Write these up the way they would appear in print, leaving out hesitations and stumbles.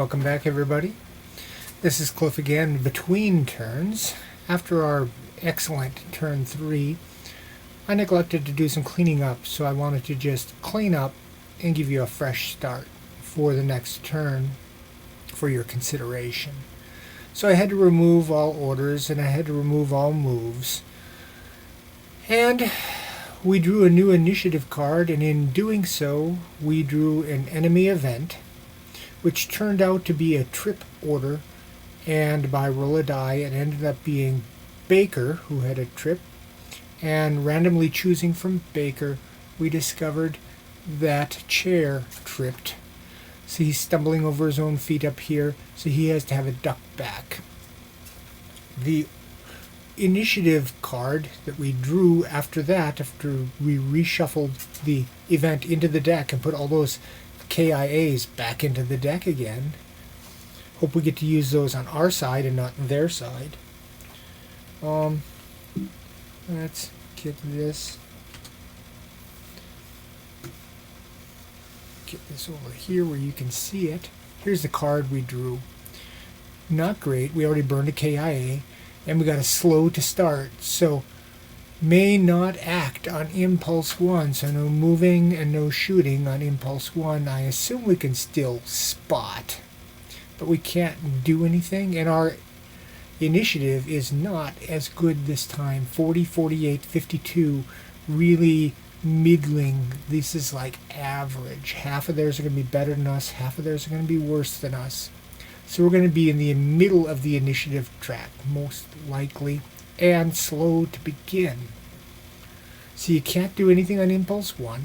Welcome back, everybody. This is Cliff again, between turns. After our excellent turn 3, I neglected to do some cleaning up, so I wanted to just clean up and give you a fresh start for the next turn for your consideration. So I had to remove all orders and I had to remove all moves. And we drew a new initiative card, and in doing so, we drew an enemy event, which turned out to be a trip order, and by roll a die it ended up being Baker, who had a trip, and randomly choosing from Baker, we discovered that Chair tripped. So he's stumbling over his own feet up here, so he has to have a duck back. The initiative card that we drew after that, after we reshuffled the event into the deck and put all those KIAs back into the deck again. Hope we get to use those on our side and not their side. Let's get this. Get this over here where you can see it. Here's the card we drew. Not great. We already burned a KIA, and we got a slow to start. So may not act on impulse 1, so no moving and no shooting on impulse 1. I assume we can still spot, but we can't do anything, and our initiative is not as good this time. 40, 48, 52, really middling. This is like average. Half of theirs are going to be better than us, half of theirs are going to be worse than us. So we're going to be in the middle of the initiative track, most likely, and slow to begin. So you can't do anything on impulse 1.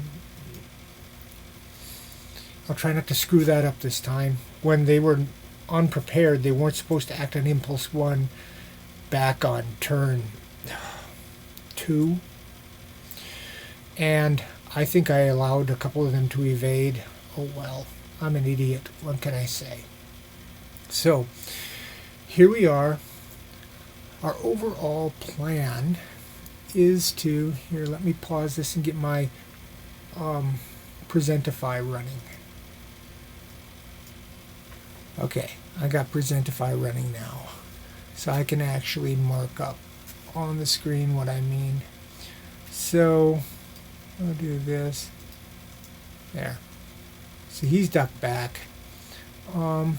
I'll try not to screw that up this time. When they were unprepared, they weren't supposed to act on impulse 1 back on turn 2. And I think I allowed a couple of them to evade. Oh well, I'm an idiot. What can I say? So here we are. Our overall plan is to, here, let me pause this and get my Presentify running. Okay, I got Presentify running now. So I can actually mark up on the screen what I mean. So I'll do this. There. So he's ducked back. Poor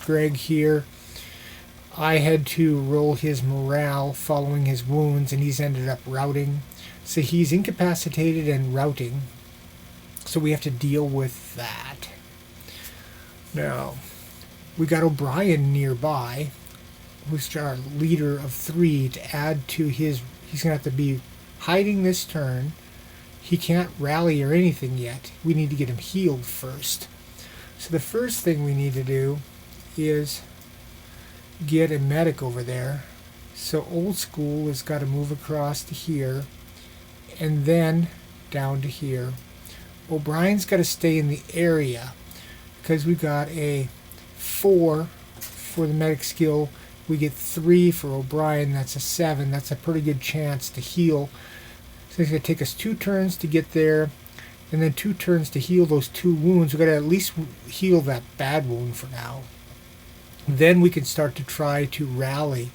Greg here. I had to roll his morale following his wounds, and he's ended up routing. So he's incapacitated and routing. So we have to deal with that. Now, we got O'Brien nearby, who's our leader of 3, to add to his. He's going to have to be hiding this turn. He can't rally or anything yet. We need to get him healed first. So the first thing we need to do is get a medic over there. So Old School has got to move across to here and then down to here. O'Brien's got to stay in the area because we got a 4 for the medic skill. We get 3 for O'Brien. That's a 7. That's a pretty good chance to heal. So it's going to take us 2 turns to get there, and then 2 turns to heal those 2 wounds. We've got to at least heal that bad wound for now. Then we can start to try to rally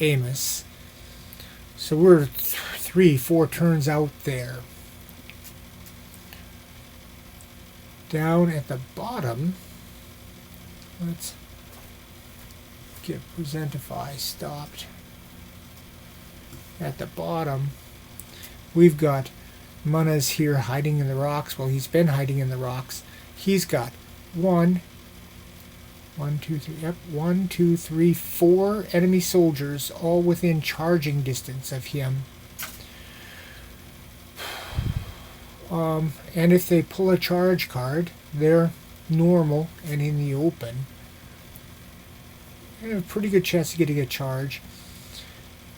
Amos. So we're 3, 4 turns out there. Down at the bottom, let's get Presentify stopped. At the bottom, we've got Muna's here hiding in the rocks. Well, he's been hiding in the rocks. He's got 1, 2, 3, yep, 1, 2, 3, 4 enemy soldiers, all within charging distance of him. And if they pull a charge card, they're normal and in the open. They have a pretty good chance of getting a charge.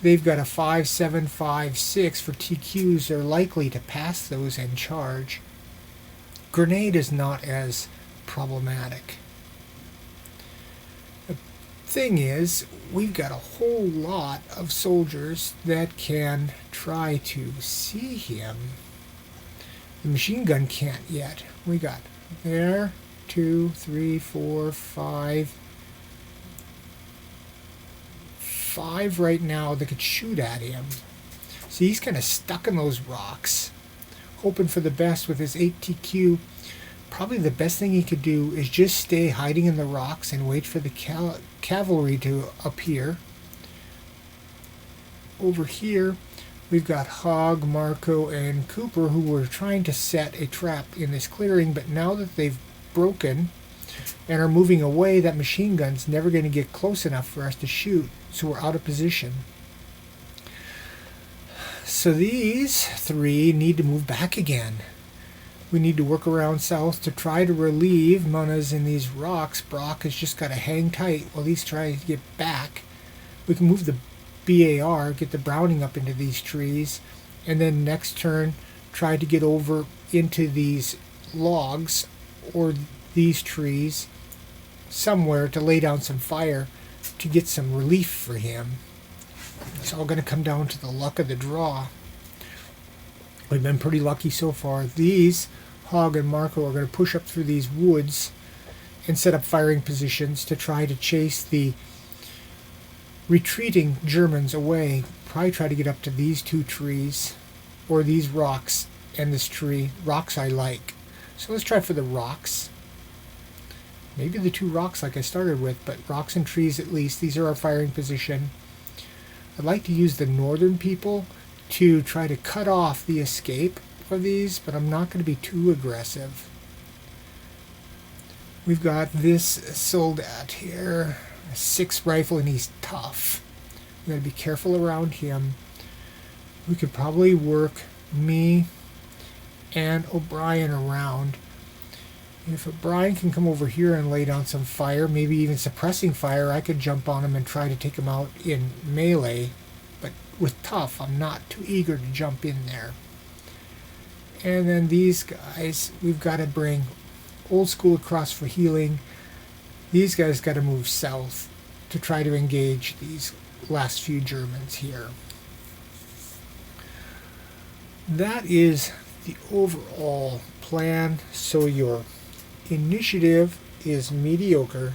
They've got a 5, 7, 5, 6 for TQs. They're likely to pass those and charge. Grenade is not as problematic. The thing is, we've got a whole lot of soldiers that can try to see him. The machine gun can't yet. We got there, 2, 3, 4, 5. 5 right now that could shoot at him. See, he's kind of stuck in those rocks. Hoping for the best with his 8 TQ. Probably the best thing he could do is just stay hiding in the rocks and wait for the cavalry to appear. Over here, we've got Hogg, Marco, and Cooper, who were trying to set a trap in this clearing, but now that they've broken and are moving away, that machine gun's never going to get close enough for us to shoot, so we're out of position. So these 3 need to move back again. We need to work around south to try to relieve Muna's in these rocks. Brock has just got to hang tight while he's trying to get back. We can move the BAR, get the Browning up into these trees, and then next turn try to get over into these logs or these trees somewhere to lay down some fire to get some relief for him. It's all going to come down to the luck of the draw. We've been pretty lucky so far. These, Hogg and Marco, are going to push up through these woods and set up firing positions to try to chase the retreating Germans away. Probably try to get up to these 2 trees or these rocks and this tree. Rocks I like. So let's try for the rocks. Maybe the 2 rocks like I started with, but rocks and trees at least. These are our firing position. I'd like to use the northern people to try to cut off the escape of these, but I'm not going to be too aggressive. We've got this soldat here, a 6 rifle, and he's tough. We got to be careful around him. We could probably work me and O'Brien around. If O'Brien can come over here and lay down some fire, maybe even suppressing fire, I could jump on him and try to take him out in melee. But with tough, I'm not too eager to jump in there. And then these guys, we've got to bring old school across for healing. These guys got to move south to try to engage these last few Germans here. That is the overall plan. So your initiative is mediocre.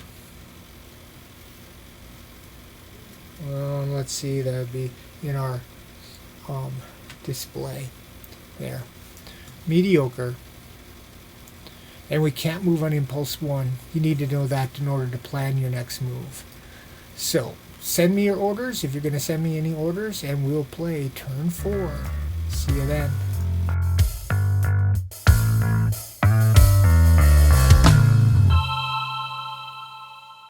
Let's see, that would be in our display there. Mediocre. And we can't move on impulse 1. You need to know that in order to plan your next move. So send me your orders if you're going to send me any orders, and we'll play turn 4. See you then.